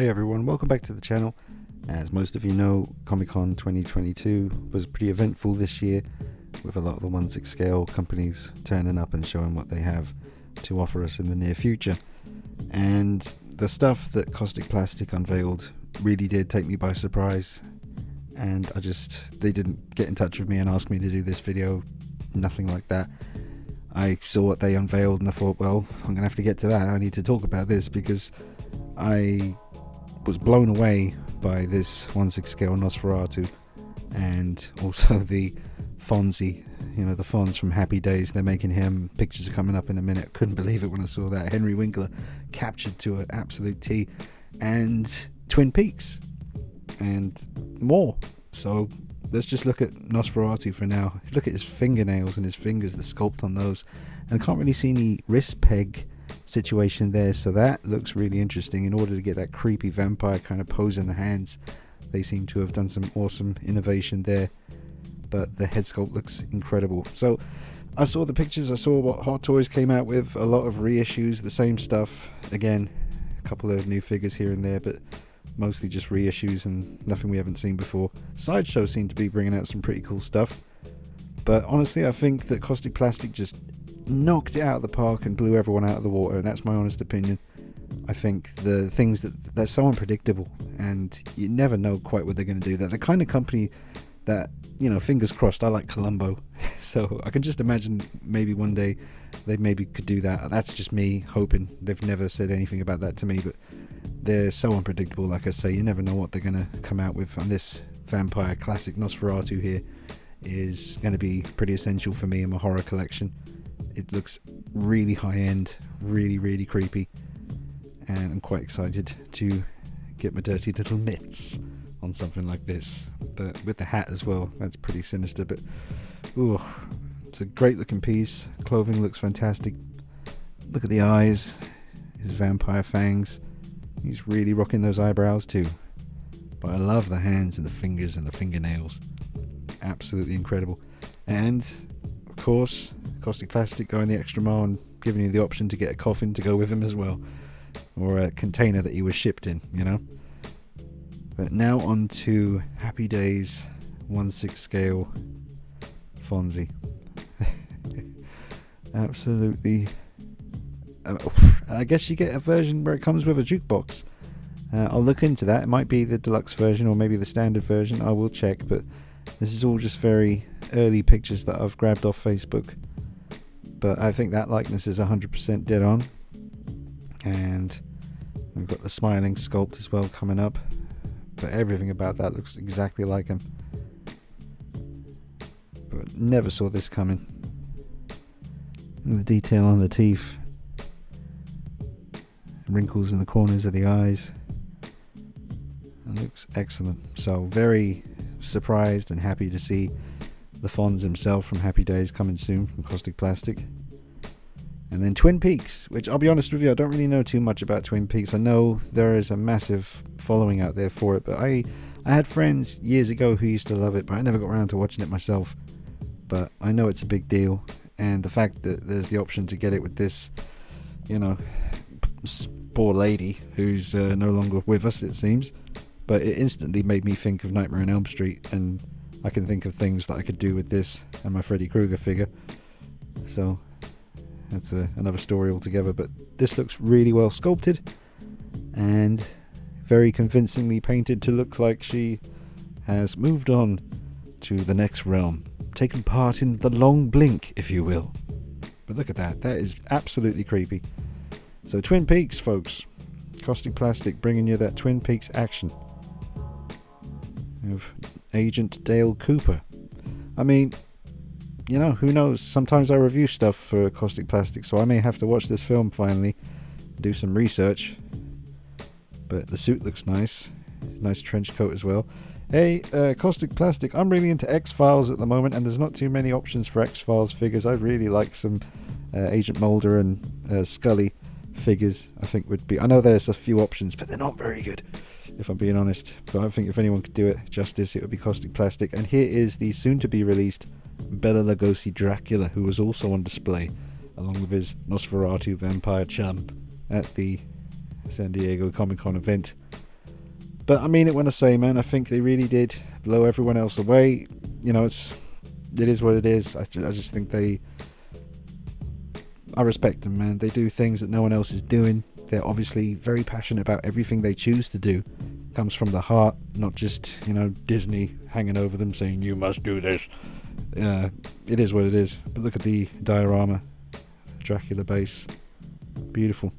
Hey everyone, welcome back to the channel. As most of you know, Comic-Con 2022 was pretty eventful this year, with a lot of the 1/6 scale companies turning up and showing what they have to offer us in the near future. And the stuff that Kaustic Plastik unveiled really did take me by surprise, and they didn't get in touch with me and ask me to do this video, nothing like that. I saw what they unveiled and I thought, well, I'm gonna have to get to that. I need to talk about this because I was blown away by this 1/6 scale Nosferatu, and also the Fonzie, the Fonz from Happy Days. They're making him. Pictures are coming up in a minute. Couldn't believe it when I saw that. Henry Winkler captured to an absolute T, and Twin Peaks and more. So let's just look at Nosferatu for now. Look at his fingernails and his fingers, the sculpt on those, and I can't really see any wrist peg situation there, so that looks really interesting. In order to get that creepy vampire kind of pose in the hands, they seem to have done some awesome innovation there, but the head sculpt looks incredible. So I saw the pictures, I saw what Hot Toys came out with, a lot of reissues, the same stuff again, a couple of new figures here and there, but mostly just reissues and nothing we haven't seen before. Sideshow seemed to be bringing out some pretty cool stuff, but honestly I think that Kaustic Plastik just knocked it out of the park and blew everyone out of the water, and that's my honest opinion. I think the things they're so unpredictable and you never know quite what they're going to do. They're the kind of company that, fingers crossed, I like Columbo, so I can just imagine maybe one day they maybe could do that. That's just me hoping. They've never said anything about that to me, but they're so unpredictable. Like I say, you never know what they're going to come out with, and this vampire classic Nosferatu here is going to be pretty essential for me in my horror collection. It looks really high end, really, really creepy, and I'm quite excited to get my dirty little mitts on something like this. But with the hat as well, that's pretty sinister, but ooh, it's a great looking piece. Clothing looks fantastic. Look at the eyes, his vampire fangs. He's really rocking those eyebrows too. But I love the hands and the fingers and the fingernails. Absolutely incredible. And of course, Kaustic Plastik going the extra mile and giving you the option to get a coffin to go with him as well, or a container that he was shipped in, But now on to Happy Days 1/6 scale Fonzie. Absolutely. I guess you get a version where it comes with a jukebox. I'll look into that. It might be the deluxe version or maybe the standard version. I will check, but this is all just very early pictures that I've grabbed off Facebook. But I think that likeness is 100% dead on. And we've got the smiling sculpt as well coming up. But everything about that looks exactly like him. But never saw this coming. And the detail on the teeth. Wrinkles in the corners of the eyes. It looks excellent. So very surprised and happy to see the Fonz himself from Happy Days coming soon from Kaustic Plastik. And then Twin Peaks, which I'll be honest with you, I don't really know too much about Twin Peaks. I know there is a massive following out there for it, but I had friends years ago who used to love it, but I never got around to watching it myself. But I know it's a big deal, and the fact that there's the option to get it with this, poor lady who's no longer with us, it seems, but it instantly made me think of Nightmare on Elm Street, and I can think of things that I could do with this and my Freddy Krueger figure. So that's another story altogether, but this looks really well sculpted and very convincingly painted to look like she has moved on to the next realm, taken part in the long blink, if you will. But look at that is absolutely creepy. So Twin Peaks, folks. Kaustic Plastik bringing you that Twin Peaks action of Agent Dale Cooper. I mean, who knows? Sometimes I review stuff for Kaustic Plastik, so I may have to watch this film finally, do some research. But the suit looks nice. Nice trench coat as well. Hey, Kaustic Plastik, I'm really into X-Files at the moment, and there's not too many options for X-Files figures. I really like some Agent Mulder and Scully figures. I know there's a few options, but they're not very good, if I'm being honest. But I think if anyone could do it justice, it would be Kaustic Plastik. And here is the soon-to-be-released Bela Lugosi Dracula, who was also on display, along with his Nosferatu vampire chum at the SanDiegoComicCon event. But I mean it when I say, man, I think they really did blow everyone else away. You know, it is what it is. I just think I respect them, man. They do things that no one else is doing. They're obviously very passionate about everything they choose to do. It comes from the heart, not just, you know, Disney hanging over them saying, you must do this. It is what it is. But look at the diorama, Dracula base. Beautiful.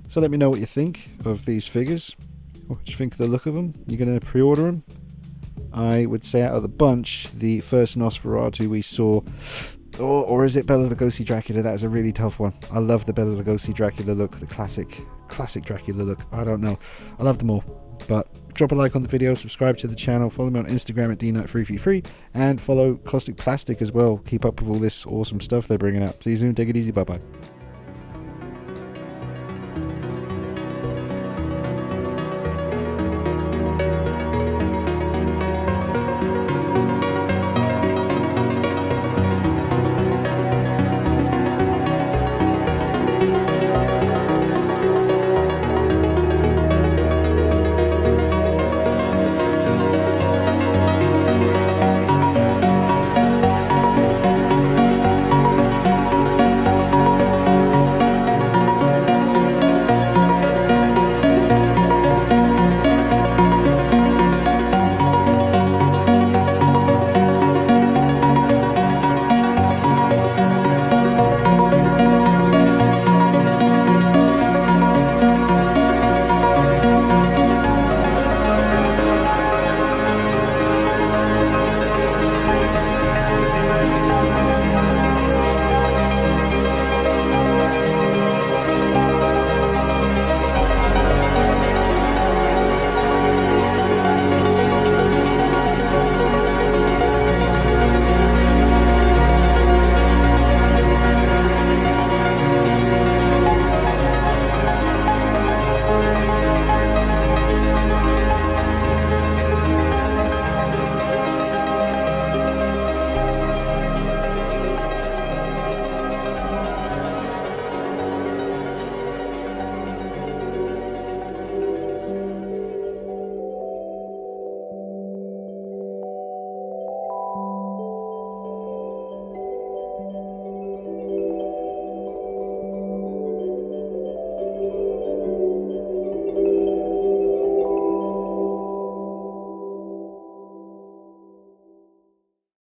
So let me know what you think of these figures. What do you think of the look of them? You're going to pre-order them? I would say out of the bunch, the first Nosferatu we saw, or is it Bela Lugosi Dracula? That is a really tough one. I love the Bela Lugosi Dracula look, the classic Dracula look. I don't know. I love them all. But drop a like on the video, subscribe to the channel, follow me on Instagram at dnut333, and follow Kaustic Plastik as well. Keep up with all this awesome stuff they're bringing out. See you soon. Take it easy. Bye bye.